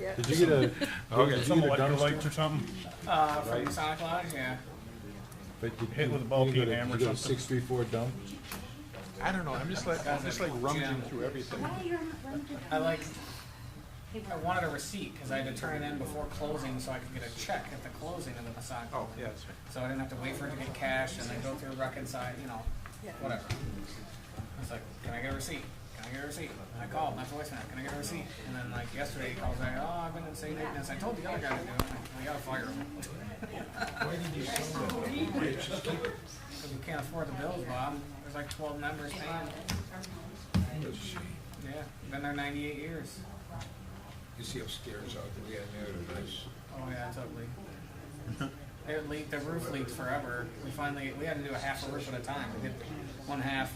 Did you get a? Okay. Some Did you get a electrolytes dumpster? or something? From Sonic Lodge, yeah. But did Hit you- with a ball you peen got a- hammer or you got a something? 634 dump? I don't know, I'm just like rummaging through everything. I wanted a receipt because I had to turn it in before closing so I could get a check at the closing of the massage. Oh, yeah, that's right. So I didn't have to wait for it to get cashed and then go through reconcile, whatever. I was like, can I get a receipt? Can I get a receipt? I called, my voicemail, can I get a receipt? And then like yesterday he calls back, oh, I've been in St. Ignace. I told the other guy to do it. I gotta fire him. Why did you sell that? Just keep it. Because we can't afford the bills, Bob. There's like 12 members paying. That's a shame. Yeah, been there 98 years. You see upstairs out there, yeah, they're nice. Oh yeah, totally. It leaked, the roof leaked forever. We had to do a half a roof at a time. We did one half,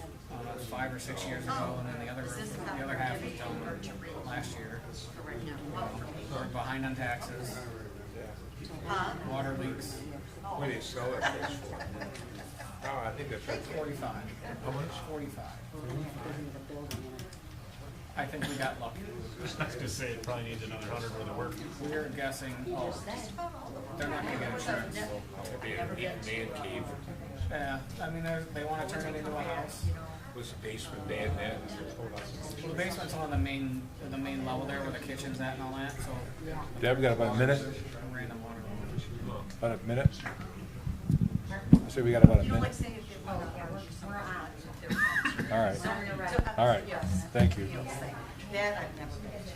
5 or 6 years ago, and then the other half was done last year. We're behind on taxes. Water leaks. What do you sell that place for? Oh, I think that's right. 45. How much? 45. I think we got lucky. I was gonna say it probably needs another 100 worth of work. We're guessing, they're not gonna get insurance. It'd be a man cave. Yeah, I mean, they wanna turn it into a house. Was the basement bad then? Well, the basement's on the main level there where the kitchen's at and all that, so. Deb, we got about a minute? Random water. About a minute? I say we got about a minute. All right. All right. Thank you. That I've never been to.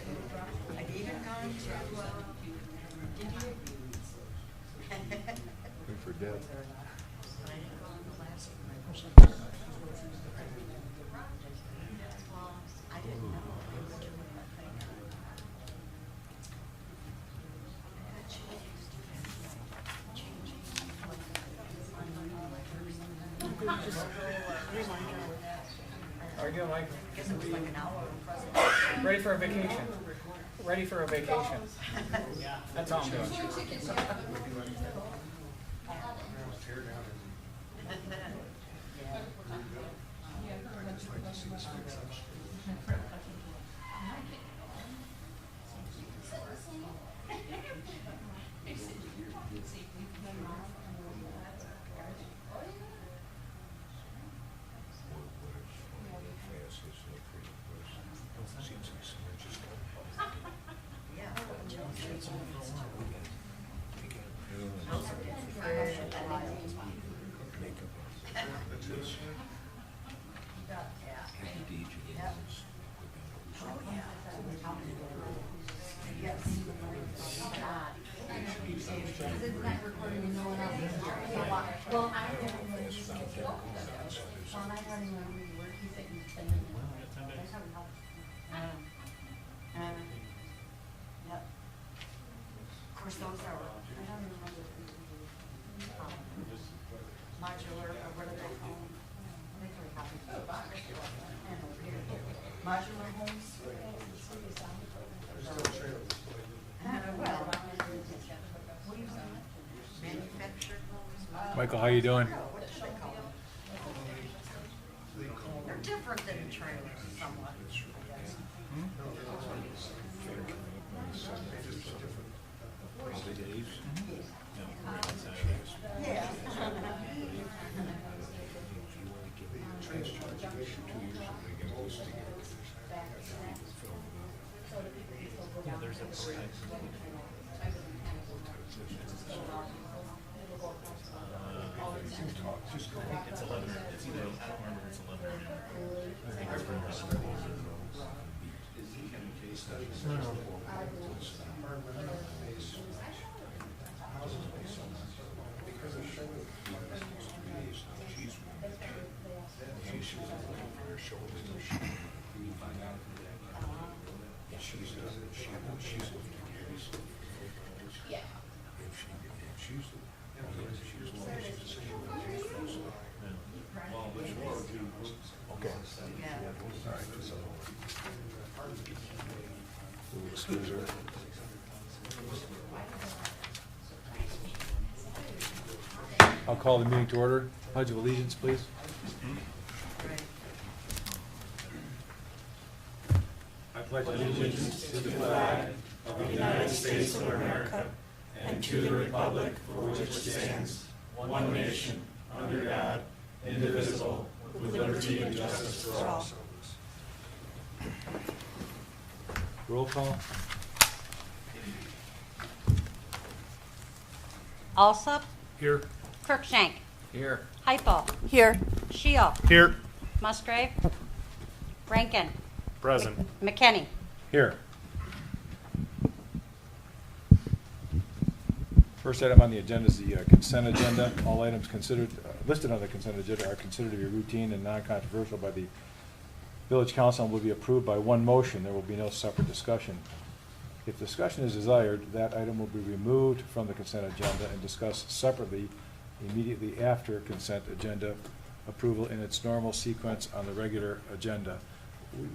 I've even gone to, Good for Deb. I didn't know. How are you doing, Mike? I guess it was like an hour. Ready for a vacation. Ready for a vacation. That's all I'm doing. Yep. Of course, those are, modular, or what are they called? Modular homes? Well, what do you say? Manufactured homes? Michael, how you doing? What do they call them? They're different than trailers somewhat, I guess. Yeah. Yeah, there's a it's 11. It's either, I don't remember if it's 11 or 9. I think it's pretty much. Okay. We'll excuse her. I'll call the meeting to order. Pledge of allegiance, please. I pledge allegiance to the flag of the United States of America and to the republic for which it stands, one nation, under God, indivisible, with liberty and justice for all. Roll call? Alsop, Here. Cruikshank, Here. Hypo, Here. Shield, Here. Musgrave, Rankin, Present. McKinney. Here. First item on the agenda is the consent agenda. All items considered, listed on the consent agenda are considered to be routine and non-controversial by the village council and will be approved by one motion. There will be no separate discussion. If discussion is desired, that item will be removed from the consent agenda and discussed separately immediately after consent agenda approval in its normal sequence on the regular agenda. Do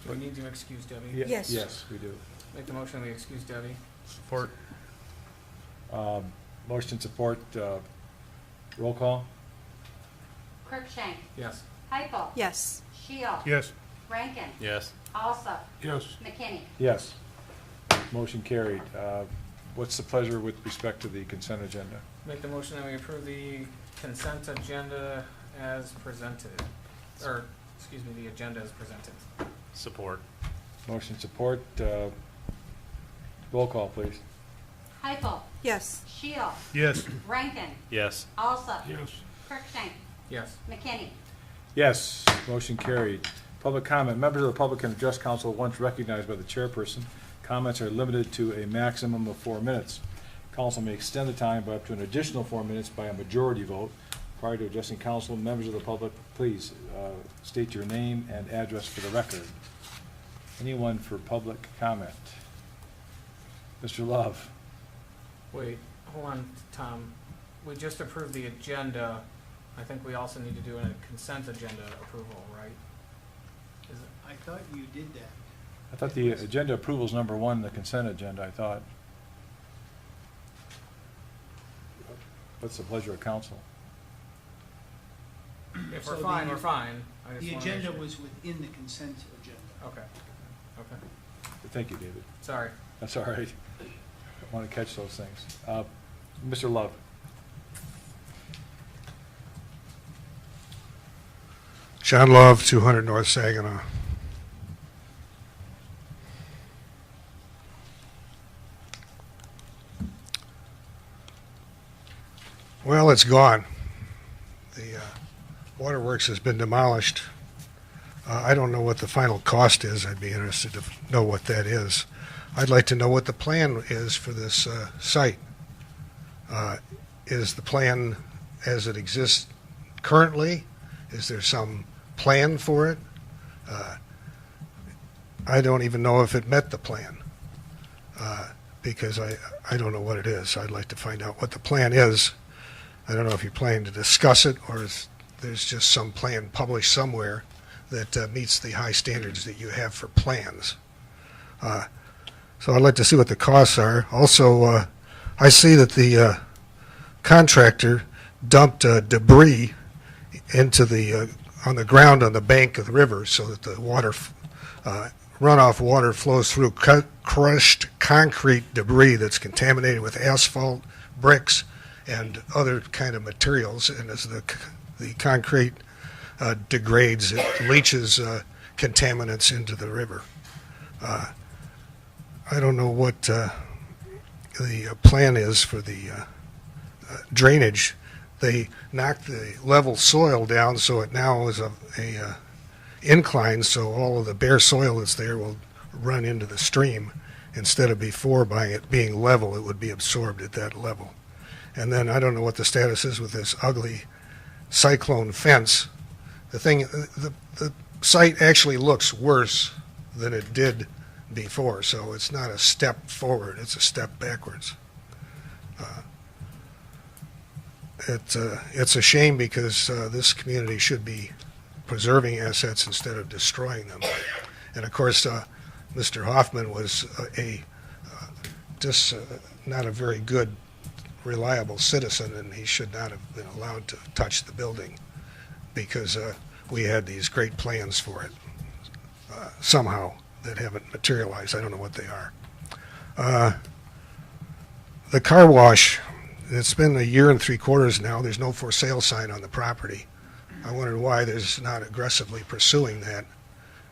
we need to excuse Debbie? Yes. Yes, we do. Make the motion, we excuse Debbie. Support. Motion support, roll call? Cruikshank, Yes. Hypo, Yes. Shield, Yes. Rankin, Yes. Alsop, Yes. McKinney. Yes. Motion carried. What's the pleasure with respect to the consent agenda? Make the motion that we approve the consent agenda as presented. Or, excuse me, the agenda as presented. Support. Motion support, roll call, please. Hypo, Yes. Shield, Yes. Rankin, Yes. Alsop, Yes. Cruikshank, Yes. McKinney. Yes, motion carried. Public comment. Members of the public can address council once recognized by the chairperson. Comments are limited to a maximum of 4 minutes. Council may extend the time by up to an additional 4 minutes by a majority vote. Prior to addressing council, members of the public, please state your name and address for the record. Anyone for public comment? Mr. Love? Wait, hold on, Tom. We just approved the agenda. I think we also need to do a consent agenda approval, right? Is it? I thought you did that. I thought the agenda approval is number one, the consent agenda, I thought. What's the pleasure of council? If So we're fine, the- we're fine. I just The wanna make agenda sure. was within the consent agenda. Okay. Okay. Thank you, David. Sorry. That's all right. I want to catch those things. Mr. Love? John Love, 200 North Saginaw. Well, it's gone. The waterworks has been demolished. I don't know what the final cost is. I'd be interested to know what that is. I'd like to know what the plan is for this site. Is the plan as it exists currently? Is there some plan for it? I don't even know if it met the plan because I don't know what it is. I'd like to find out what the plan is. I don't know if you plan to discuss it or if there's just some plan published somewhere that meets the high standards that you have for plans. So I'd like to see what the costs are. Also, I see that the contractor dumped debris into the on the ground on the bank of the river so that the water runoff water flows through crushed concrete debris that's contaminated with asphalt, bricks, and other kind of materials. And as the concrete degrades, it leaches contaminants into the river. I don't know what the plan is for the drainage. They knocked the level soil down so it now is a incline, so all of the bare soil that's there will run into the stream instead of before by it being level, it would be absorbed at that level. And then I don't know what the status is with this ugly cyclone fence. The site actually looks worse than it did before, so it's not a step forward, it's a step backwards. It's a shame because this community should be preserving assets instead of destroying them. And of course, Mr. Hoffman was not a very good, reliable citizen, and he should not have been allowed to touch the building because we had these great plans for it somehow that haven't materialized. I don't know what they are. The car wash, it's been 1 year and 3/4 now. There's no for sale sign on the property. I wondered why there's not aggressively pursuing that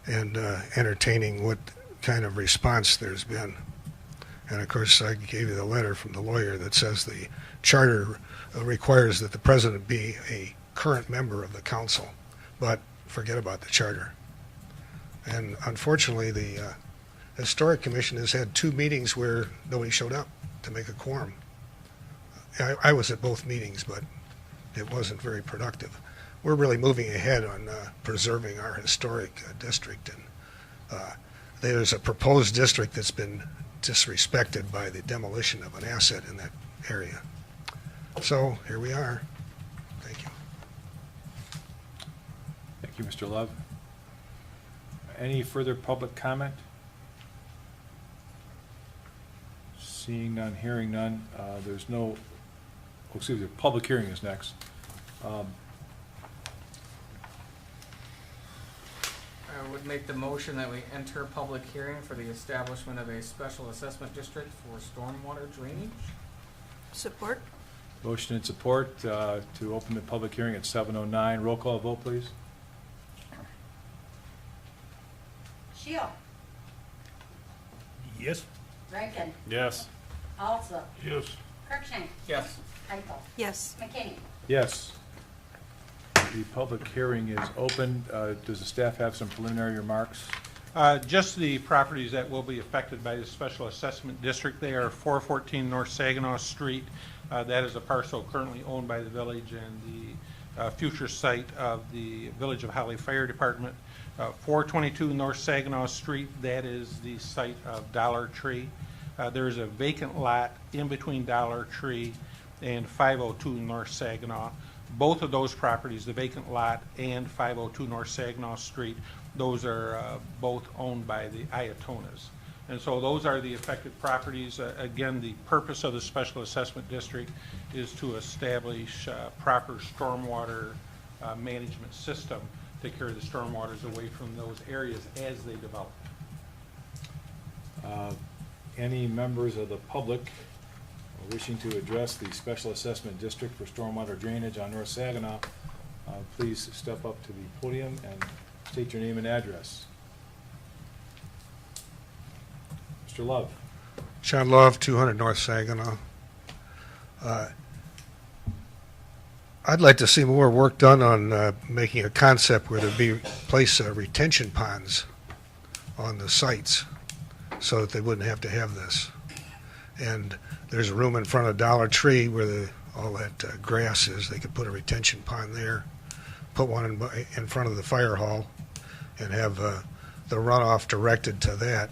and entertaining what kind of response there's been. And of course, I gave you the letter from the lawyer that says the charter requires that the president be a current member of the council, but forget about the charter. And unfortunately, the Historic Commission has had 2 meetings where nobody showed up to make a quorum. I was at both meetings, but it wasn't very productive. We're really moving ahead on preserving our historic district, and there's a proposed district that's been disrespected by the demolition of an asset in that area. So here we are. Thank you. Thank you, Mr. Love. Any further public comment? Seeing none, hearing none, there's no, excuse me, the public hearing is next. I would make the motion that we enter public hearing for the establishment of a special assessment district for stormwater drainage. Support? Motion and support to open the public hearing at 7:09. Roll call vote, please. Shield. Yes. Rankin. Yes. Alsop. Yes. Kirkshank. Yes. Heupel. Yes. McKinney. Yes. The public hearing is open. Does the staff have some preliminary remarks? Just the properties that will be affected by the special assessment district. They are 414 North Saginaw Street. That is a parcel currently owned by the village and the future site of the Village of Holly Fire Department. 422 North Saginaw Street, that is the site of Dollar Tree. There is a vacant lot in between Dollar Tree and 502 North Saginaw. Both of those properties, the vacant lot and 502 North Saginaw Street, those are both owned by the Ayatonas. And so those are the affected properties. Again, the purpose of the special assessment district is to establish proper stormwater management system to carry the stormwaters away from those areas as they develop. Any members of the public wishing to address the Special Assessment District for Stormwater Drainage on North Saginaw, please step up to the podium and state your name and address. Mr. Love. Sean Love, 200 North Saginaw. I'd like to see more work done on making a concept where there'd be place retention ponds on the sites so that they wouldn't have to have this. And there's a room in front of Dollar Tree where all that grass is. They could put a retention pond there, put one in front of the fire hall, and have the runoff directed to that.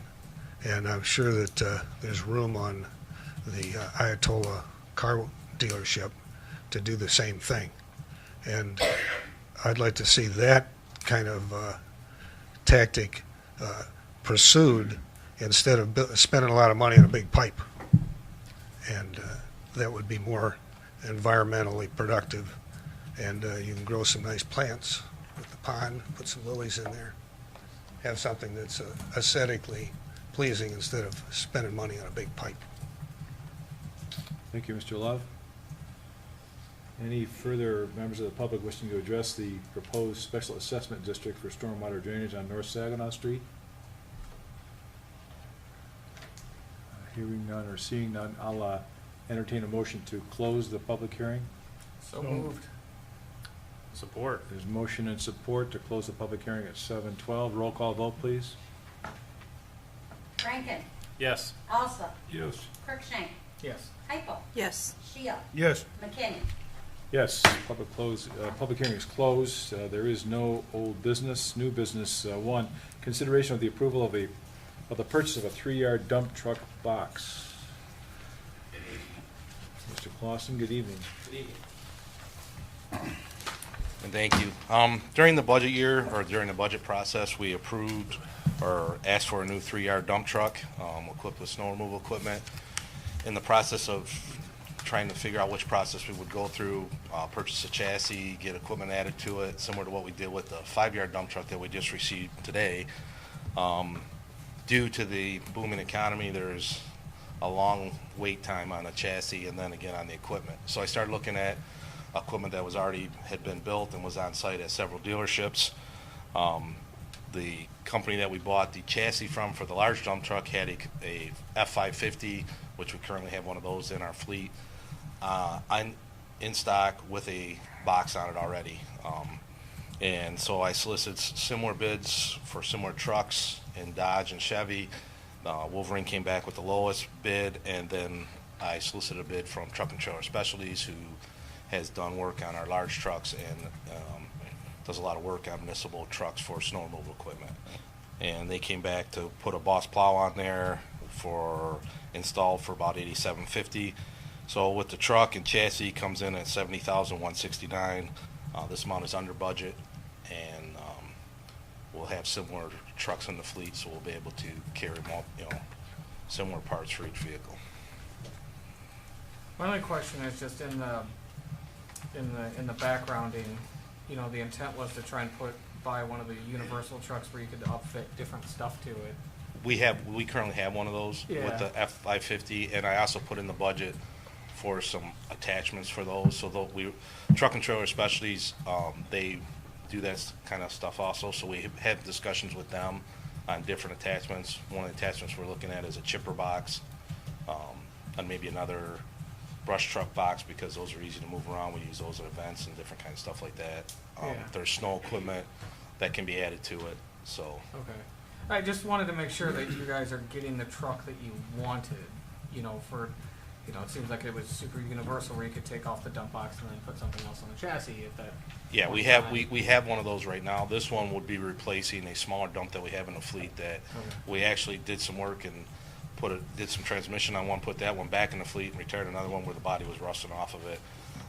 And I'm sure that there's room on the Ayatollah car dealership to do the same thing. And I'd like to see that kind of tactic pursued instead of spending a lot of money on a big pipe. And that would be more environmentally productive. And you can grow some nice plants with the pond, put some lilies in there, have something that's aesthetically pleasing instead of spending money on a big pipe. Thank you, Mr. Love. Any further members of the public wishing to address the proposed Special Assessment District for Stormwater Drainage on North Saginaw Street? Hearing none or seeing none, I'll entertain a motion to close the public hearing. So moved. Support. There's motion and support to close the public hearing at 7:12. Roll call vote, please. Rankin. Yes. Alsop. Yes. Kirkshank. Yes. Heupel. Yes. Shield. Yes. McKinney. Yes, public hearing is closed. There is no old business. New business, one, consideration of the approval of the purchase of a 3-yard dump truck box. Mr. Clausen, good evening. Good evening. And thank you. During the budget year, or during the budget process, we approved or asked for a new 3-yard dump truck, equipped with snow removal equipment. In the process of trying to figure out which process we would go through, purchase a chassis, get equipment added to it, similar to what we did with the 5-yard dump truck that we just received today. Due to the booming economy, there's a long wait time on a chassis and then again on the equipment. So I started looking at equipment that had been built and was on site at several dealerships. The company that we bought the chassis from for the large dump truck had a F550, which we currently have one of those in our fleet, in stock with a box on it already. And so I solicited similar bids for similar trucks in Dodge and Chevy. Wolverine came back with the lowest bid, and then I solicited a bid from Truck and Trailer Specialties, who has done work on our large trucks and does a lot of work on municipal trucks for snow removal equipment. And they came back to put a Boss plow on there installed for about $87.50. So with the truck and chassis comes in at $70,169. This amount is under budget, and we'll have similar trucks in the fleet, so we'll be able to carry similar parts for each vehicle. My only question is just in the backgrounding, the intent was to try and buy one of the universal trucks where you could upfit different stuff to it. We currently have one of those with the F550, and I also put in the budget for some attachments for those. So Truck and Trailer Specialties, they do that kind of stuff also. So we have discussions with them on different attachments. One of the attachments we're looking at is a chipper box, and maybe another brush truck box, because those are easy to move around. We use those at events and different kinds of stuff like that. There's snow equipment that can be added to it. So okay, I just wanted to make sure that you guys are getting the truck that you wanted. It seems like it was super universal where you could take off the dump box and then put something else on the chassis at that. yeah, we have one of those right now. This one would be replacing a smaller dump that we have in the fleet that we actually did some work and did some transmission on one, put that one back in the fleet, and retired another one where the body was rusting off of it.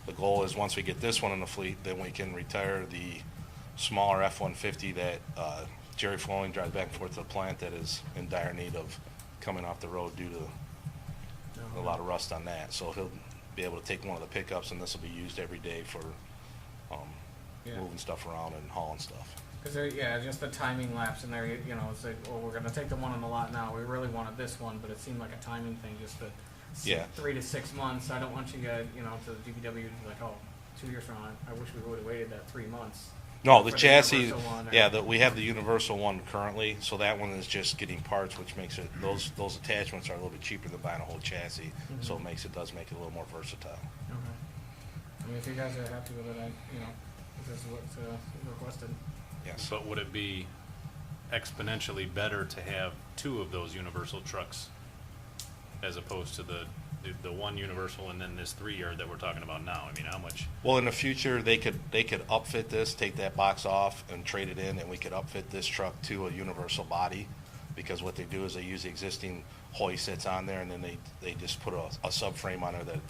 The goal is once we get this one in the fleet, then we can retire the smaller F-150 that Jerry Flowing drives back and forth to the plant, that is in dire need of coming off the road due to a lot of rust on that. So he'll be able to take one of the pickups, and this will be used every day for moving stuff around and hauling stuff. Because just the timing lapse in there. It's like, we're going to take the one on the lot now. We really wanted this one, but it seemed like a timing thing, just to 3 to 6 months. I don't want you guys, to the DPW to be like, 2 years from now, I wish we would have waited that 3 months. No, the chassis, we have the universal one currently, so that one is just getting parts, which makes it, those attachments are a little bit cheaper than buying a whole chassis, so it does make it a little more versatile. Okay. I mean, if you guys are happy with it, this is what's requested. Yes. But would it be exponentially better to have 2 of those universal trucks as opposed to the one universal and then this 3-yard that we're talking about now? I mean, how much? Well, in the future, they could upfit this, take that box off, and trade it in, and we could upfit this truck to a universal body, because what they do is they use the existing hoist that's on there, and then they just put a subframe on there that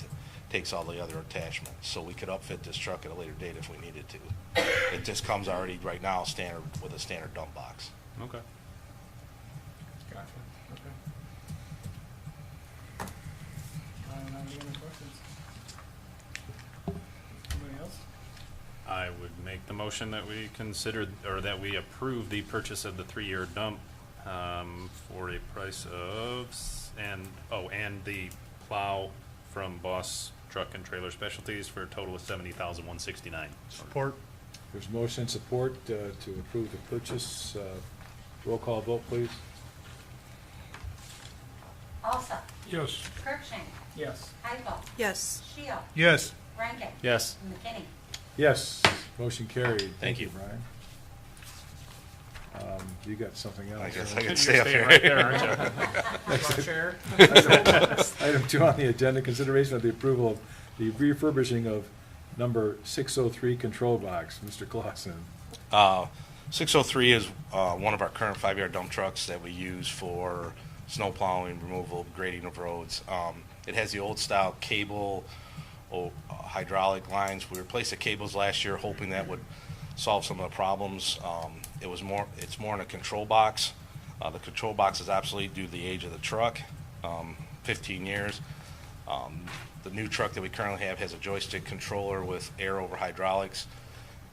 takes all the other attachments. So we could upfit this truck at a later date if we needed to. It just comes already right now standard with a standard dump box. Okay. Gotcha. Okay. I don't have any other questions. Anybody else? I would make the motion that we consider, or that we approve the purchase of the 3-year dump for a price of, and the plow from Boss Truck and Trailer Specialties for a total of $70,169. Support. There's motion and support to approve the purchase. Roll call vote, please. Alsop. Yes. Kirkshane. Yes. Heigel. Yes. Shield. Yes. Rankin. Yes. McKinney. Yes. Motion carried. Thank you. Brian. You got something else? I guess I right? can You're stay up staying here. right there, aren't you? Chair. Item 2 on the agenda, consideration of the approval of the refurbishing of number 603 control box. Mr. Clausen. 603 is one of our current 5-yard dump trucks that we use for snow plowing, removal, grading of roads. It has the old style cable, hydraulic lines. We replaced the cables last year, hoping that would solve some of the problems. It's more in a control box. The control box is obsolete due to the age of the truck, 15 years. The new truck that we currently have has a joystick controller with air over hydraulics.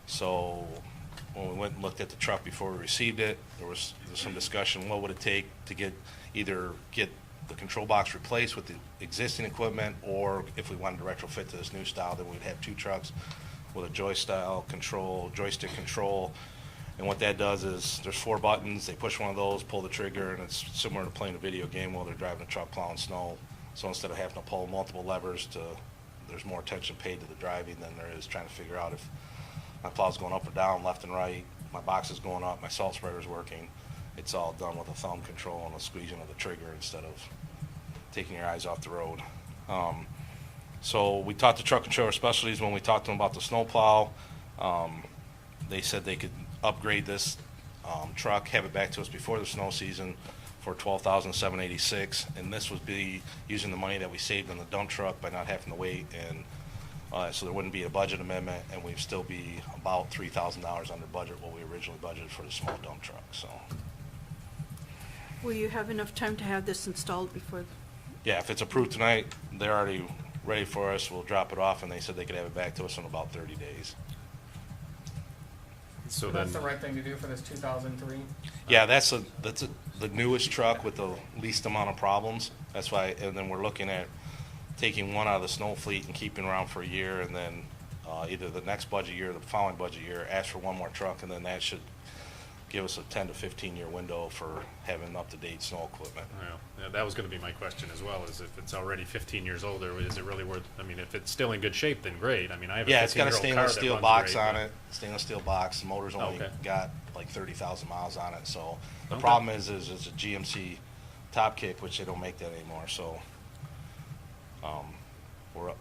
So when we went and looked at the truck before we received it, there was some discussion, what would it take to get the control box replaced with the existing equipment, or if we wanted to retrofit to this new style, then we'd have 2 trucks with a joystick control. And what that does is there's 4 buttons. They push one of those, pull the trigger, and it's similar to playing a video game while they're driving a truck plowing snow. So instead of having to pull multiple levers, there's more attention paid to the driving than there is trying to figure out if my plow's going up or down, left and right, my box is going up, my salt spreader's working. It's all done with a thumb control and a squeezing of the trigger instead of taking your eyes off the road. So we talked to Truck and Trailer Specialties when we talked to them about the snowplow. They said they could upgrade this truck, have it back to us before the snow season for $12,786, and this would be using the money that we saved on the dump truck by not having to wait, and so there wouldn't be a budget amendment, and we'd still be about $3,000 under budget what we originally budgeted for the small dump truck. So, Will you have enough time to have this installed before? yeah, if it's approved tonight, they're already ready for us. We'll drop it off, and they said they could have it back to us in about 30 days. So That's then, the right thing to do for this 2003? Yeah, that's the newest truck with the least amount of problems. That's why, and then we're looking at taking one out of the snow fleet and keeping around for a year, and then either the next budget year or the following budget year, ask for one more truck, and then that should give us a 10 to 15 year window for having up-to-date snow equipment. yeah, that was gonna be my question as well, is if it's already 15 years older, is it really worth, I mean, if it's still in good shape, then great. I mean, I have a Yeah, it's got a 15-year-old car stainless that steel runs box great, on but- it, stainless steel box. The motor's only Okay. got like 30,000 miles on it. So the Okay. problem is it's a GMC top kick, which they don't make that anymore. So we're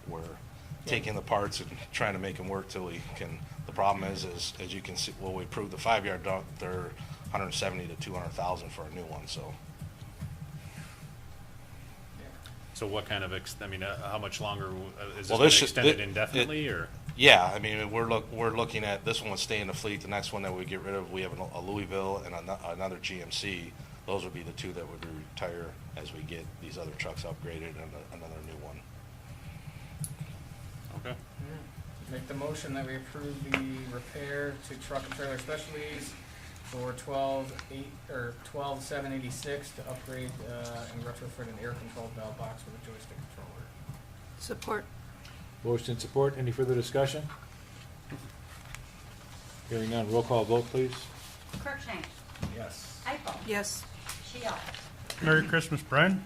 taking the parts and trying to make them work till we can. The problem is as you can see, well, we approved the 5-yard dump. They're 170 to 200,000 for a new one. So So what kind of, I mean, how much longer, is this Well, gonna this should- extend it it- indefinitely, or? yeah, I mean we're looking at this one would stay in the fleet. The next one that we get rid of, we have a Louisville and another GMC. Those would be the 2 that would retire as we get these other trucks upgraded and another new one. Okay. Make the motion that we approve the repair to Truck and Trailer Specialties for $12,786 to upgrade and retrofit an air controlled valve box with a joystick controller. Support. Motion and support. Any further discussion? Hearing none. Roll call vote, please. Cruikshank. Yes. Heickel. Yes. Shield. Merry Christmas, Brian.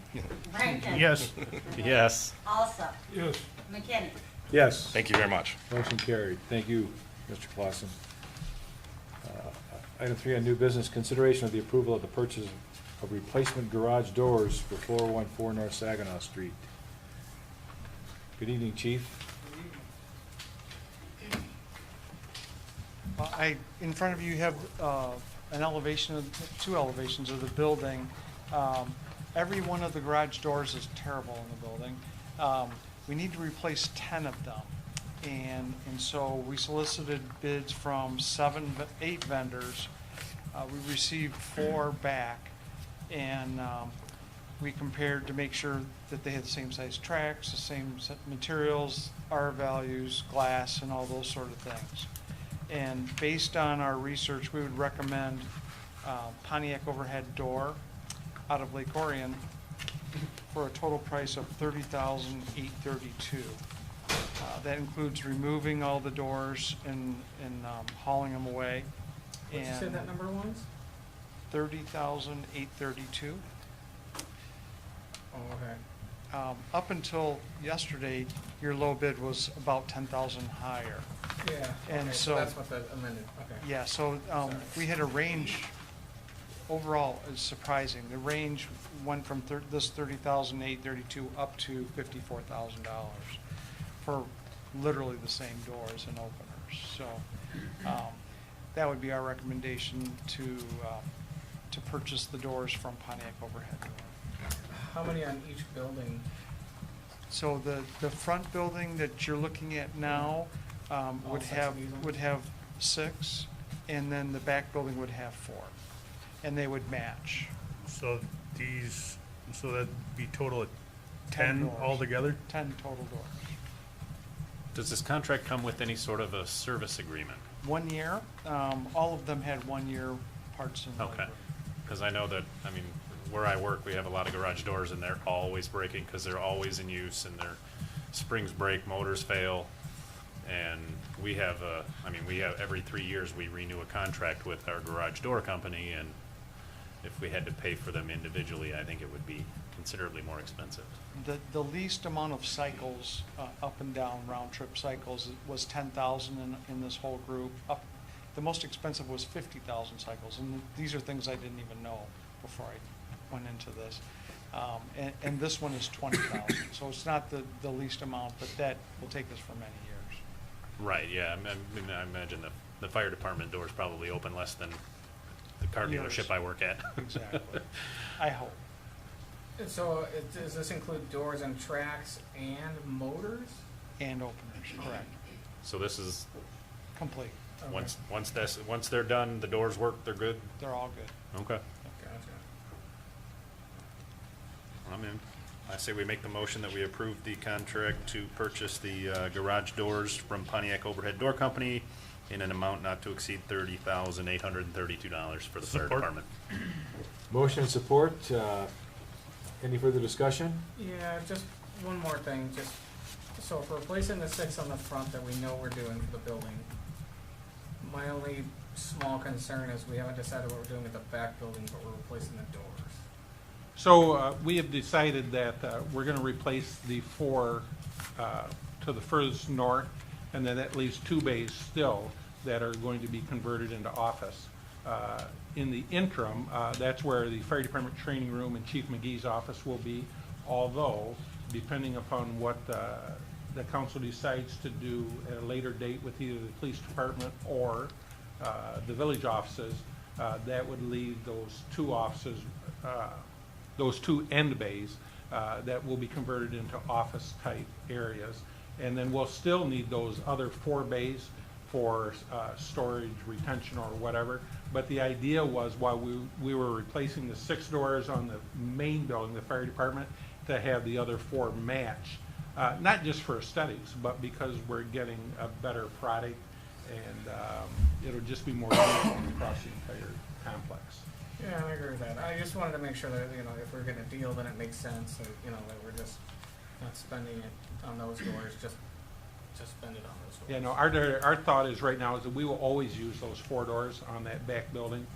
Rankin. Yes. Yes. Alsop. Yes. McKinney. Yes. Thank you very much. Motion carried. Thank you, Mr. Clausen. Item 3 on new business, consideration of the approval of the purchase of replacement garage doors for 414 North Saginaw Street. Good evening, Chief. In front of you have an elevation, 2 elevations of the building. Every one of the garage doors is terrible in the building. We need to replace 10 of them. And so we solicited bids from 8 vendors. We received 4 back, and we compared to make sure that they had the same size tracks, the same set materials, R values, glass, and all those sort of things. And based on our research, we would recommend Pontiac overhead door out of Lake Orion for a total price of $30,832. That includes removing all the doors and hauling them away. What'd you say that number was? $30,832. Oh, okay. Up until yesterday, your low bid was about 10,000 higher. Yeah, And okay, so- that's what the amended, okay. Yeah, so we had a range, overall, it's surprising. The range went from this $30,832 up to $54,000 for literally the same doors and openers. So that would be our recommendation to purchase the doors from Pontiac Overhead Door. How many on each building? So the front building that you're looking at now would 6 of these ones? have 6, and then the back building would have 4, and they would match. So that'd be total of 10 doors. altogether? 10 total doors. Does this contract come with any sort of a service agreement? 1 year. All of them had 1 year parts and Okay. labor. Because I know that, I mean, where I work, we have a lot of garage doors and they're always breaking because they're always in use and their springs break, motors fail. And we have, every 3 years we renew a contract with our garage door company, and if we had to pay for them individually, I think it would be considerably more expensive. The least amount of cycles, up and down, round trip cycles, was 10,000 in this whole group. The most expensive was 50,000 cycles, and these are things I didn't even know before I went into this. And this one is 20,000, so it's not the least amount, but that will take us for many years. Right, yeah, I imagine the fire department doors probably open less than the car Yours. dealership I work at. Exactly. I hope. And so does this include doors and tracks and motors? And openers, correct. So this is, Complete. Okay. once they're done, the doors work, they're good? They're all good. Okay. Gotcha. I'm in. I say we make the motion that we approve the contract to purchase the garage doors from Pontiac Overhead Door Company in an amount not to exceed $30,832 for the fire Support. department. Motion and support. Any further discussion? Yeah, just one more thing, so if we're replacing the 6 on the front that we know we're doing for the building, my only small concern is we haven't decided what we're doing with the back building, but we're replacing the doors. So we have decided that we're going to replace the 4 to the furthest north, and then that leaves 2 bays still that are going to be converted into office. In the interim, that's where the fire department training room and Chief McGee's office will be, although depending upon what the council decides to do at a later date with either the police department or the village offices, that would leave those 2 offices, those 2 end bays that will be converted into office type areas. And then we'll still need those other 4 bays for storage, retention, or whatever. But the idea was, while we were replacing the 6 doors on the main building, the fire department, to have the other 4 match, not just for aesthetics, but because we're getting a better product, and it'll just be more uniform across the entire complex. Yeah, I agree with that. I just wanted to make sure that, if we're getting a deal, then it makes sense, that, that we're just not spending it on those doors, just spend it on those doors. Yeah, no, our thought is right now is that we will always use those 4 doors on that back building,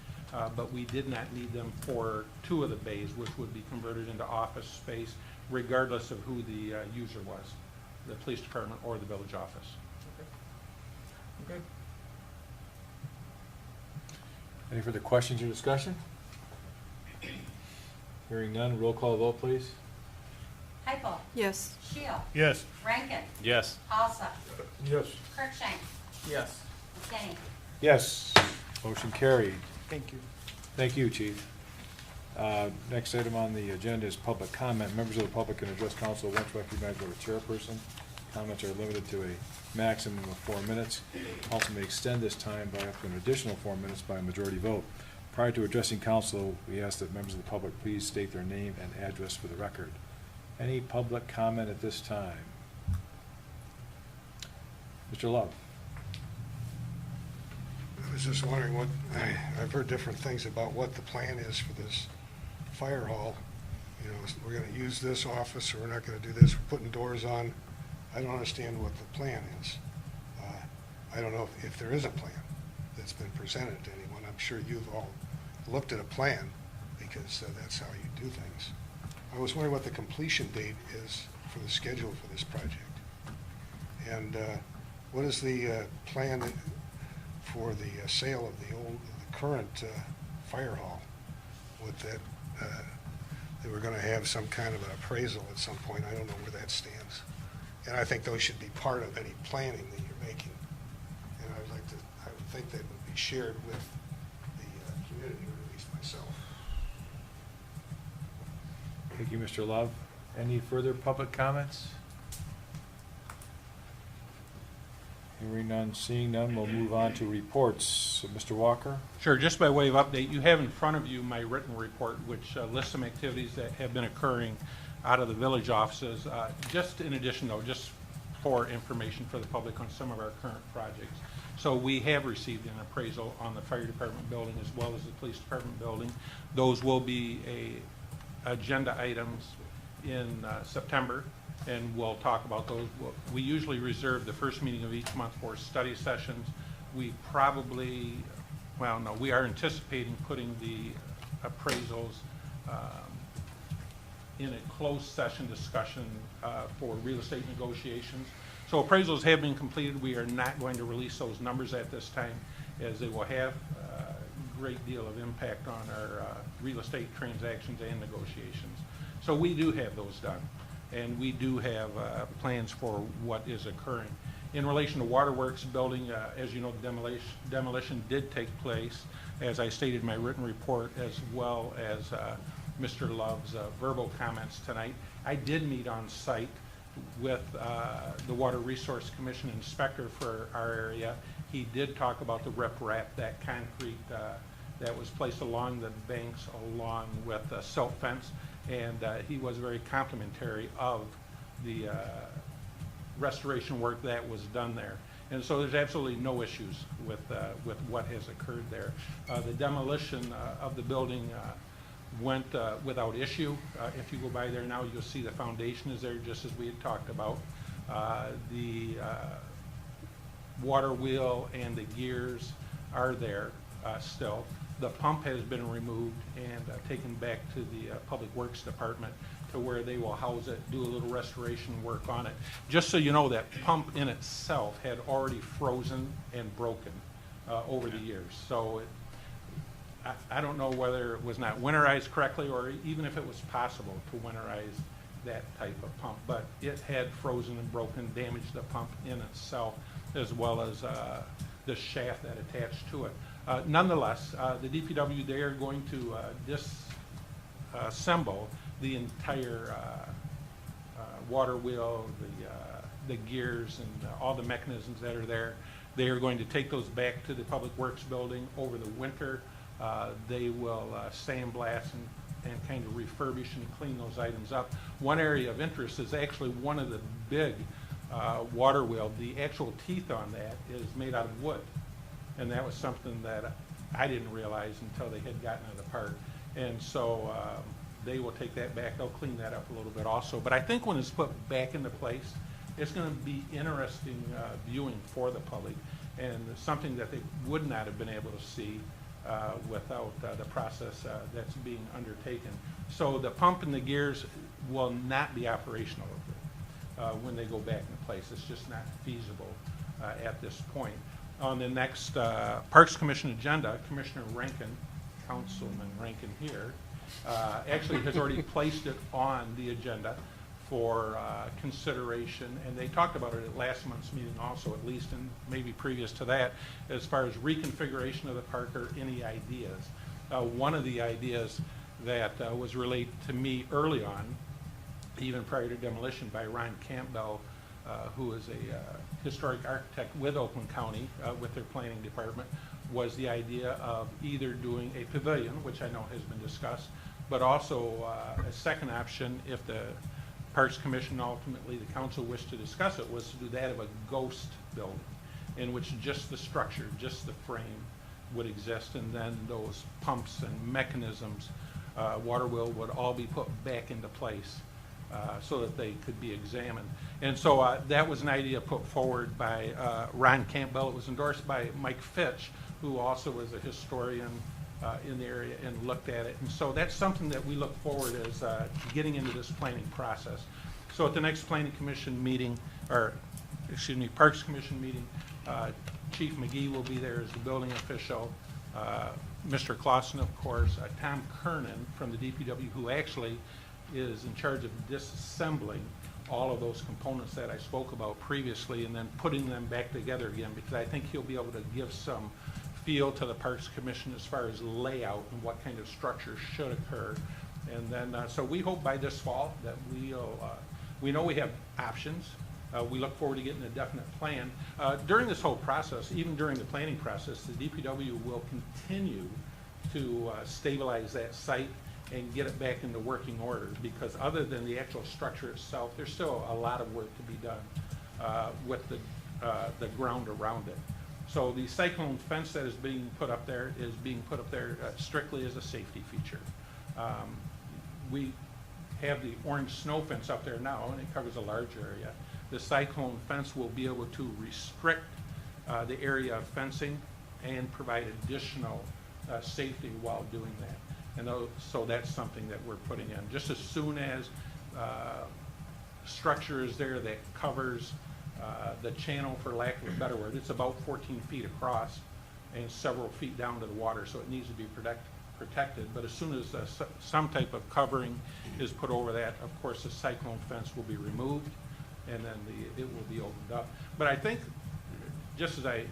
but we did not need them for 2 of the bays, which would be converted into office space, regardless of who the user was, the police department or the village office. Okay. Any further questions or discussion? Hearing none, roll call vote, please. Heupel. Yes. Shield. Yes. Rankin. Yes. Alsop. Yes. Cruikshank. Yes. McKinney. Yes. Motion carried. Thank you. Thank you, Chief. Next item on the agenda is public comment. Members of the public can address council once recognized by the chairperson. Comments are limited to a maximum of 4 minutes. Council may extend this time by up to an additional 4 minutes by a majority vote. Prior to addressing council, we ask that members of the public please state their name and address for the record. Any public comment at this time? Mr. Love. I was just wondering what, I've heard different things about what the plan is for this fire hall. We're going to use this office, or we're not going to do this, we're putting doors on. I don't understand what the plan is. I don't know if there is a plan that's been presented to anyone. I'm sure you've all looked at a plan, because that's how you do things. I was wondering what the completion date is for the schedule for this project. And what is the plan for the sale of the current fire hall? With that, they were going to have some kind of an appraisal at some point. I don't know where that stands. And I think those should be part of any planning that you're making. And I would think that would be shared with the community, or at least myself. Thank you, Mr. Love. Any further public comments? Hearing none, seeing none, we'll move on to reports. So, Mr. Walker? Sure, just by way of update, you have in front of you my written report, which lists some activities that have been occurring out of the village offices. Just in addition, though, just for information for the public on some of our current projects. So we have received an appraisal on the fire department building as well as the police department building. Those will be agenda items in September, and we'll talk about those. We usually reserve the first meeting of each month for study sessions. We probably, well, no, we are anticipating putting the appraisals in a closed session discussion for real estate negotiations. So appraisals have been completed. We are not going to release those numbers at this time, as they will have a great deal of impact on our real estate transactions and negotiations. So we do have those done, and we do have plans for what is occurring. In relation to Waterworks building, as you know, demolition did take place, as I stated in my written report, as well as Mr. Love's verbal comments tonight. I did meet on site with the Water Resource Commission inspector for our area. He did talk about the riprap, that concrete that was placed along the banks along with the silt fence, and he was very complimentary of the restoration work that was done there. And so there's absolutely no issues with what has occurred there. The demolition of the building went without issue. If you go by there now, you'll see the foundation is there, just as we had talked about. The water wheel and the gears are there still. The pump has been removed and taken back to the Public Works Department, to where they will house it, do a little restoration work on it. Just so you know, that pump in itself had already frozen and broken over the years. So I don't know whether it was not winterized correctly, or even if it was possible to winterize that type of pump, but it had frozen and broken, damaged the pump in itself, as well as the shaft that attached to it. Nonetheless, the DPW, they are going to disassemble the entire water wheel, the gears, and all the mechanisms that are there. They are going to take those back to the Public Works building over the winter. They will sandblast and kind of refurbish and clean those items up. One area of interest is actually one of the big water wheel. The actual teeth on that is made out of wood, and that was something that I didn't realize until they had gotten it apart. And so they will take that back. They'll clean that up a little bit also. But I think when it's put back into place, it's going to be interesting viewing for the public, and something that they would not have been able to see without the process that's being undertaken. So the pump and the gears will not be operational when they go back into place. It's just not feasible at this point. On the next Parks Commission agenda, Commissioner Rankin, Councilman Rankin here, actually has already placed it on the agenda for consideration, and they talked about it at last month's meeting also, at least, and maybe previous to that, as far as reconfiguration of the park or any ideas. One of the ideas that was relayed to me early on, even prior to demolition, by Ron Campbell, who is a historic architect with Oakland County, with their planning department, was the idea of either doing a pavilion, which I know has been discussed, but also a second option, if the Parks Commission, ultimately the council wished to discuss it, was to do that of a ghost building, in which just the structure, just the frame would exist, and then those pumps and mechanisms, water wheel, would all be put back into place so that they could be examined. And so that was an idea put forward by Ron Campbell. It was endorsed by Mike Fitch, who also was a historian in the area and looked at it. And so that's something that we look forward as getting into this planning process. So at the next Planning Commission meeting, or excuse me, Parks Commission meeting, Chief McGee will be there as the building official, Mr. Clausen, of course, Tom Kernan from the DPW, who actually is in charge of disassembling all of those components that I spoke about previously and then putting them back together again, because I think he'll be able to give some feel to the Parks Commission as far as layout and what kind of structure should occur. And then, so we hope by this fall that we know we have options. We look forward to getting a definite plan. During this whole process, even during the planning process, the DPW will continue to stabilize that site and get it back into working order, because other than the actual structure itself, there's still a lot of work to be done with the ground around it. So the cyclone fence that is being put up there is being put up there strictly as a safety feature. we have the orange snow fence up there now, and it covers a large area. The cyclone fence will be able to restrict the area of fencing and provide additional safety while doing that. And so that's something that we're putting in. Just as soon as structure is there that covers the channel, for lack of a better word, it's about 14 feet across and several feet down to the water, so it needs to be protected. But as soon as some type of covering is put over that, of course, the cyclone fence will be removed, and then it will be opened up. But I think, just as I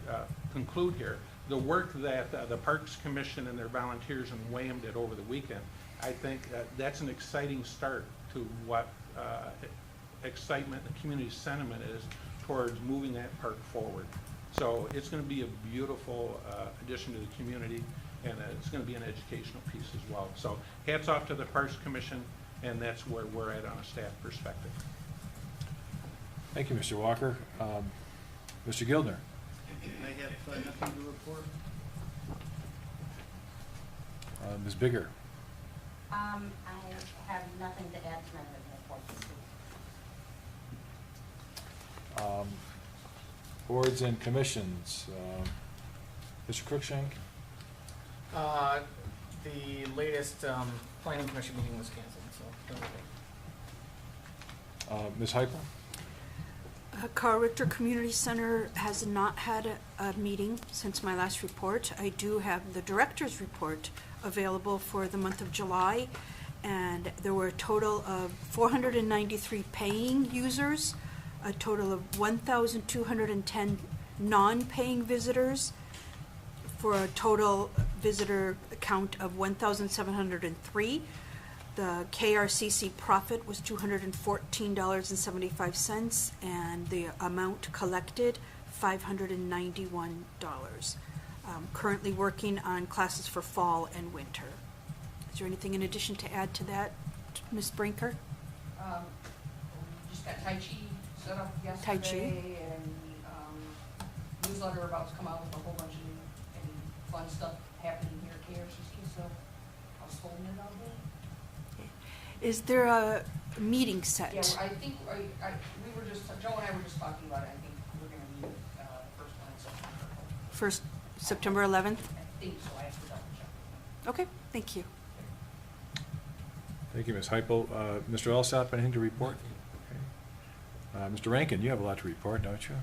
conclude here, the work that the Parks Commission and their volunteers in Wham did over the weekend, I think that's an exciting start to what excitement and community sentiment is towards moving that park forward. So it's going to be a beautiful addition to the community, and it's going to be an educational piece as well. So hats off to the Parks Commission, and that's where we're at on a staff perspective. Thank you, Mr. Walker. Mr. Gildner. I have nothing to report. Ms. Bigger. I have nothing to add to my written report this week. Boards and commissions. Mr. Cruikshank. The latest planning commission meeting was canceled, so. Ms. Heupel. Carl Richter Community Center has not had a meeting since my last report. I do have the director's report available for the month of July, and there were a total of 493 paying users, a total of 1,210 non-paying visitors, for a total visitor count of 1,703. The KRCC profit was $214.75, and the amount collected, $591. Currently working on classes for fall and winter. Is there anything in addition to add to that, Ms. Brinker? Just got Tai Chi set up Tai Chi. yesterday, and newsletter about to come out with a whole bunch of any fun stuff happening here at KRCC, so I was holding it all day. Is there a meeting set? Yeah, I think, we were just, Joe and I were just talking about it. I think we're gonna meet the first one in September. First, September 11th? I think so, I have to double check. Okay, thank you. Thank you, Ms. Heupel. Mr. Alsop, anything to report? Okay. Mr. Rankin, you have a lot to report, don't you?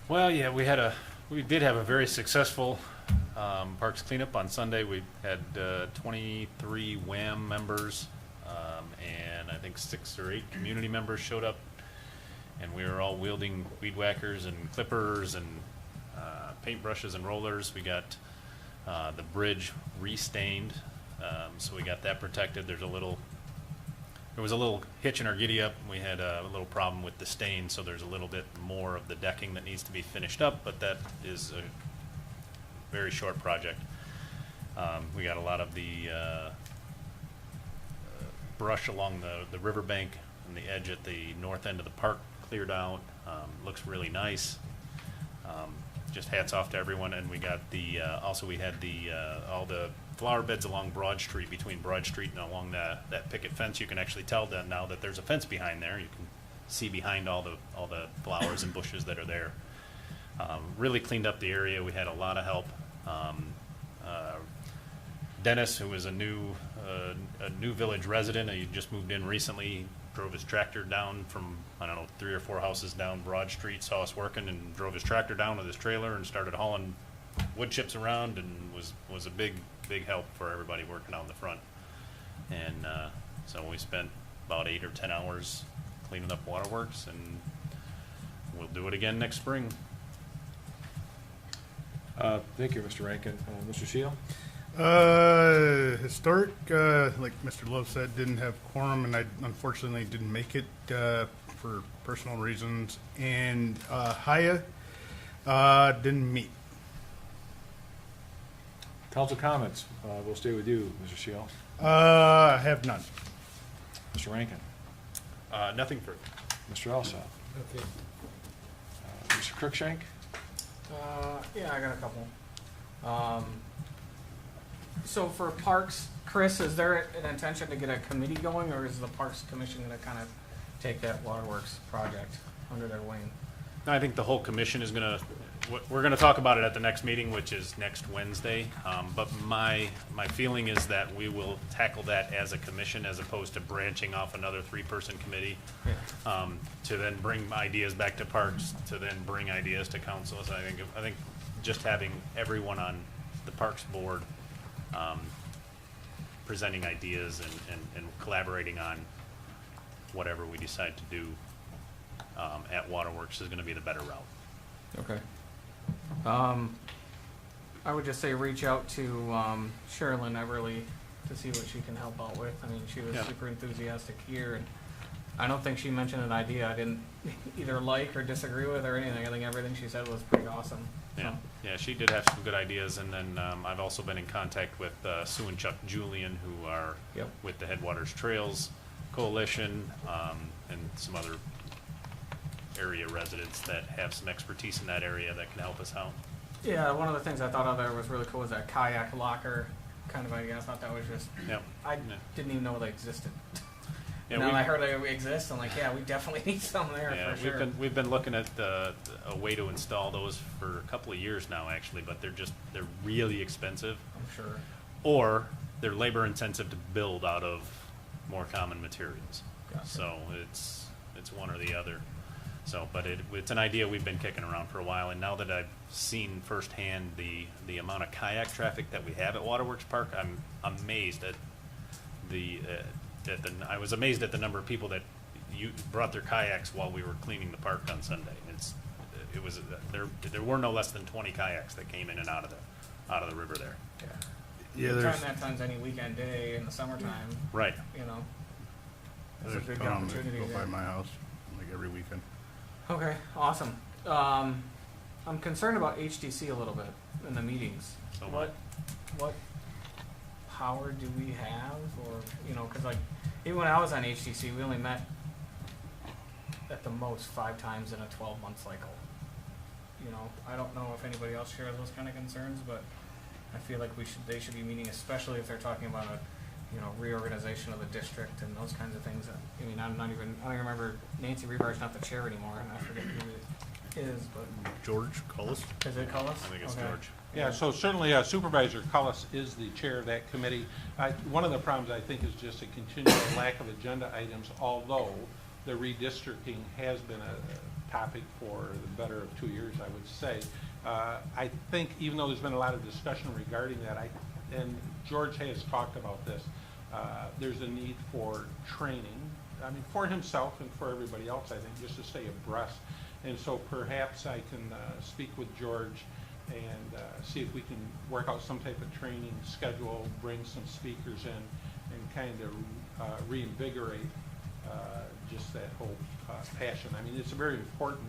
Well, yeah, we did have a very successful parks cleanup on Sunday. We had 23 WHAM members, and I think 6 or 8 community members showed up, and we were all wielding weed whackers and clippers and paintbrushes and rollers. We got the bridge re-stained, so we got that protected. There was a little hitch in our giddy up. We had a little problem with the stain, so there's a little bit more of the decking that needs to be finished up, but that is a very short project. We got a lot of the brush along the riverbank and the edge at the north end of the park cleared out. Looks really nice. Just hats off to everyone. And we got the also we had the all the flower beds along Broad Street, between Broad Street and along that picket fence. You can actually tell that now that there's a fence behind there. You can see behind all the flowers and bushes that are there. Really cleaned up the area. We had a lot of help. Dennis, who is a new village resident, he just moved in recently, drove his tractor down from, I don't know, 3 or 4 houses down Broad Street, saw us working, and drove his tractor down with his trailer and started hauling wood chips around, and was a big help for everybody working out in the front. And so we spent about 8 or 10 hours cleaning up waterworks, and we'll do it again next spring. Thank you, Mr. Rankin. Mr. Shield? Historic, like Mr. Love said, didn't have quorum, and I unfortunately didn't make it for personal reasons. And Haya didn't meet. Council comments. We'll stay with you, Mr. Shield. I have none. Mr. Rankin? Nothing further. Mr. Alsop? Okay. Mr. Cruikshank? Yeah, I got a couple. So for parks, Chris, is there an intention to get a committee going, or is the Parks Commission gonna kind of take that waterworks project under their wing? No, I think the whole commission is gonna, we're gonna talk about it at the next meeting, which is next Wednesday. But my feeling is that we will tackle that as a commission as opposed to branching off another 3-person committee. To then bring ideas back to parks, to then bring ideas to council. So I think just having everyone on the parks board, presenting ideas and collaborating on whatever we decide to do at Waterworks is going to be the better route. Okay. I would just say reach out to Sherilyn Everly to see what she can help out with. I mean, she was super enthusiastic here, and I don't think she mentioned an idea I didn't either like or disagree with or anything. I think everything she said was pretty awesome. Yeah, yeah, she did have some good ideas, and then I've also been in contact with Sue and Chuck Julian, who are with the Headwaters Trails Coalition, and some other area residents that have some expertise in that area that can help us out. Yeah, one of the things I thought of there was really cool was that kayak locker kind of idea. I thought that was just, I didn't even know they existed. Yeah, now I heard they exist, I'm like, yeah, we definitely need some there for sure. We've been looking at a way to install those for a couple of years now, actually, but they're really expensive. I'm sure. Or they're labor intensive to build out of more common materials. Gotcha. So it's one or the other. So, but it's an idea we've been kicking around for a while, and now that I've seen firsthand the amount of kayak traffic that we have at Waterworks Park, I'm amazed at I was amazed at the number of people that brought their kayaks while we were cleaning the park on Sunday. There were no less than 20 kayaks that came in and out of the river there. Yeah, there's that times any weekend day in the summertime. Right. You know, there's a big that opportunity go by there. my house like every weekend. Okay, awesome. I'm concerned about HDC a little bit in the meetings. So what power do we have, or because like even when I was on HDC, we only met at the most 5 times in a 12-month cycle. I don't know if anybody else shares those kind of concerns, but I feel like they should be meeting, especially if they're talking about a reorganization of the district and those kinds of things. I mean, I don't remember, Nancy Rebar's not the chair anymore, and I forget who it is, but. George Cullis? Is it Cullis? I think it's Okay. George. Yeah, so certainly Supervisor Cullis is the chair of that committee. One of the problems, I think, is just a continual lack of agenda items, although the redistricting has been a topic for the better of 2 years, I would say. I think even though there's been a lot of discussion regarding that, and George has talked about this, there's a need for training, I mean, for himself and for everybody else, I think, just to stay abreast. And so perhaps I can speak with George and see if we can work out some type of training schedule, bring some speakers in, and kind of reinvigorate just that whole passion. I mean, it's very important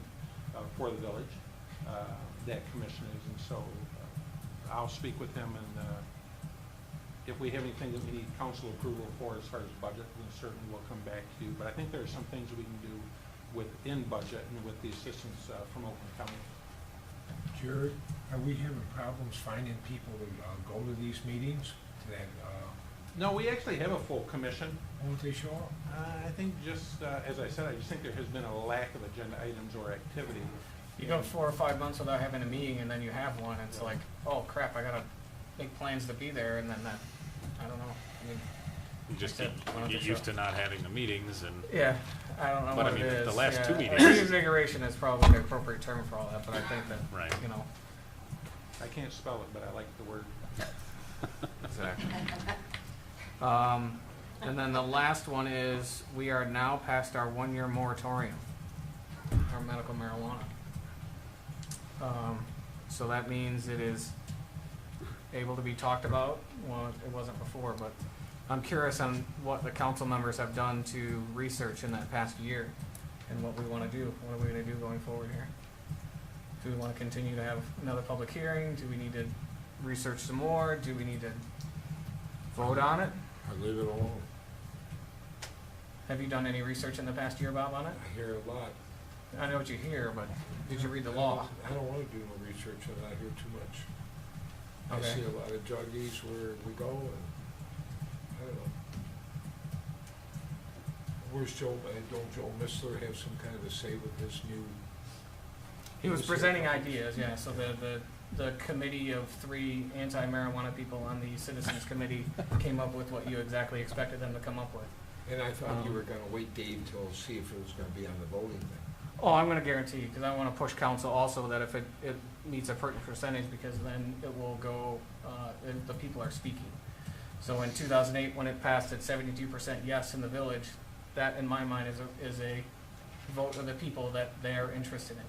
for the village, that commission is, and so I'll speak with him, and if we have anything that we need council approval for as far as budget, then certainly we'll come back to you. But I think there are some things we can do within budget and with the assistance from Oakland County. Jared, are we having problems finding people to go to these meetings? No, we actually have a full commission. Won't they show up? I think just, as I said, I just think there has been a lack of agenda items or activity. You go 4 or 5 months without having a meeting, and then you have one. It's like, oh crap, I gotta make plans to be there, and then that. I don't know. I mean, You just get used to not having the meetings, and yeah, I don't know but what I mean, it is. the last 2 meetings. Reinvigoration is probably the appropriate term for all that, but I think that Right. I can't spell it, but I like the word. Exactly. And then the last one is we are now past our 1-year moratorium, our medical marijuana. So that means it is able to be talked about. Well, it wasn't before, but I'm curious on what the council members have done to research in that past year and what we want to do. What are we going to do going forward here? Do we want to continue to have another public hearing? Do we need to research some more? Do we need to vote on it? I leave it alone. Have you done any research in the past year, Bob, on it? I hear a lot. I know what you hear, but did you read the law? I don't want to do no research on it. I hear too much. I Okay. see a lot of druggies where we go, and I don't know. Where's Joe, don't Joe Missler have some kind of a say with this new? He was presenting ideas, yeah, so the committee of 3 anti-marijuana people on the citizens committee came up with what you exactly expected them to come up with. And I thought you were gonna wait, Dave, till see if it was gonna be on the voting thing. Oh, I'm gonna guarantee, because I wanna push council also that if it meets a certain percentage, because then it will go, the people are speaking. So in 2008, when it passed at 72% yes in the village, that in my mind is a vote of the people that they're interested in it.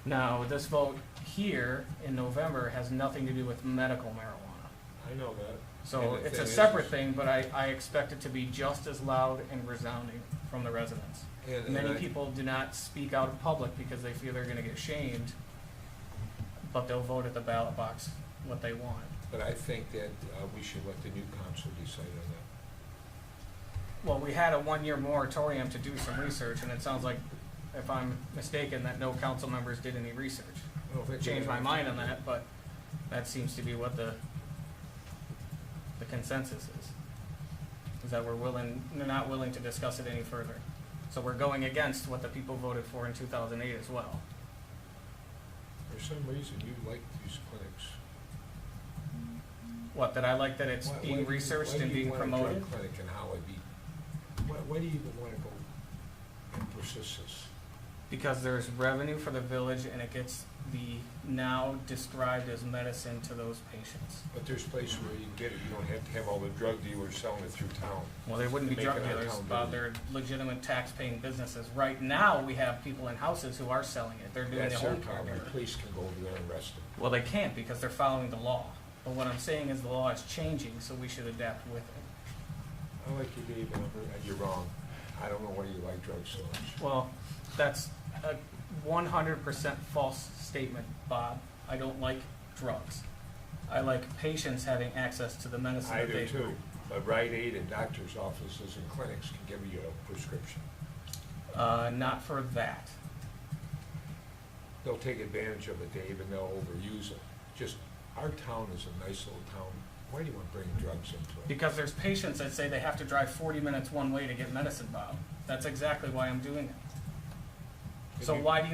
Now, this vote here in November has nothing to do with medical marijuana. I know that. So And the it's a thing is- separate thing, but I expect it to be just as loud and resounding from the residents. And Many I- people do not speak out in public because they fear they're gonna get shamed, but they'll vote at the ballot box what they want. But I think that we should let the new council decide on that. Well, we had a 1-year moratorium to do some research, and it sounds like, if I'm mistaken, that no council members did any research. I don't think we Changed my have- mind on that, but that seems to be what the consensus is that they're not willing to discuss it any further. So we're going against what the people voted for in 2008 as well. For some reason, you like these clinics. What, that I like that it's Why being do you- researched why and do you being want a drug promoted? clinic in Howard Beach? Why do you even want to go and persist this? Because there's revenue for the village and it gets the now described as medicine to those patients. But there's places where you can get it, you don't have to have all the drug dealers selling it through town. Well, they wouldn't be Make drug it on dealers, town but business. they're legitimate tax-paying businesses. Right now, we have people in houses who are selling it. They're doing the That's their home care. problem, the police can go over there and arrest them. Well, they can't because they're following the law. But what I'm saying is the law is changing, so we should adapt with it. I like you, Dave, and you're wrong. I don't know why you like drugs so much. Well, that's a 100% false statement, Bob. I don't like drugs. I like patients having access to the medicine I that they do too, but Rite Aid and doctor's offices and clinics can give you a prescription. Not for that. They'll take advantage of it, Dave, and they'll overuse it. Just, our town is a nice little town. Why do you want to bring drugs into it? Because there's patients that say they have to drive 40 minutes one way to get medicine, Bob. That's exactly why I'm doing it. So why do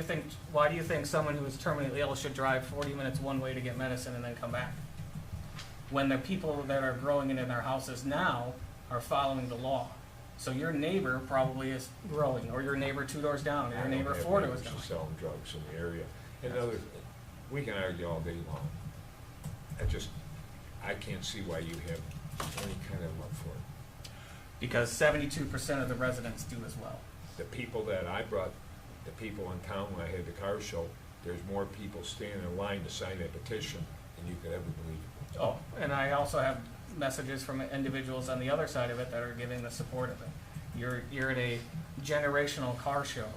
you think someone who is terminally ill should drive 40 minutes one way to get medicine and then come back? When the people that are growing it in their houses now are following the law. So your neighbor probably is growing, or your neighbor 2 doors down, or your neighbor 4 doors down. Selling drugs in the area. Another, we can argue all day long. I can't see why you have any kind of love for it. Because 72% of the residents do as well. The people that I brought, the people in town when I had the car show, there's more people standing in line to sign that petition than you could ever believe. Oh, and I also have messages from individuals on the other side of it that are giving the support of it. You're at a generational car show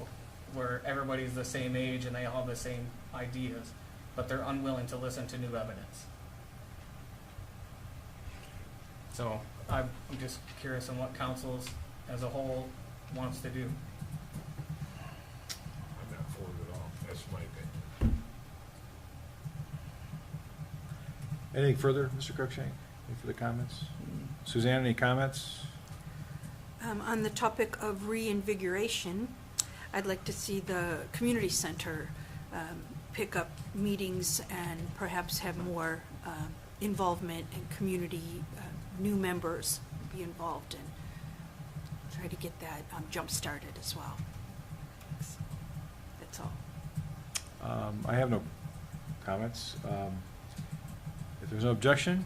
where everybody's the same age and they all have the same ideas, but they're unwilling to listen to new evidence. So I'm just curious on what councils as a whole wants to do. I'm not for it at all. That's my opinion. Anything further, Mr. Cruikshank? Any further comments? Suzanne, any comments? On the topic of reinvigoration, I'd like to see the community center pick up meetings and perhaps have more involvement and community, new members be involved and try to get that jump-started as well. That's all. I have no comments. If there's no objection,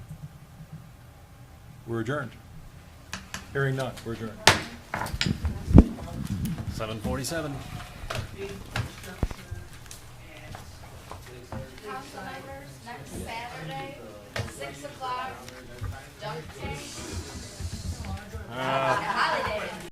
we're adjourned. Hearing none, we're adjourned. 7:47. Council members, next Saturday, 6 o'clock, dunk tank. Holiday.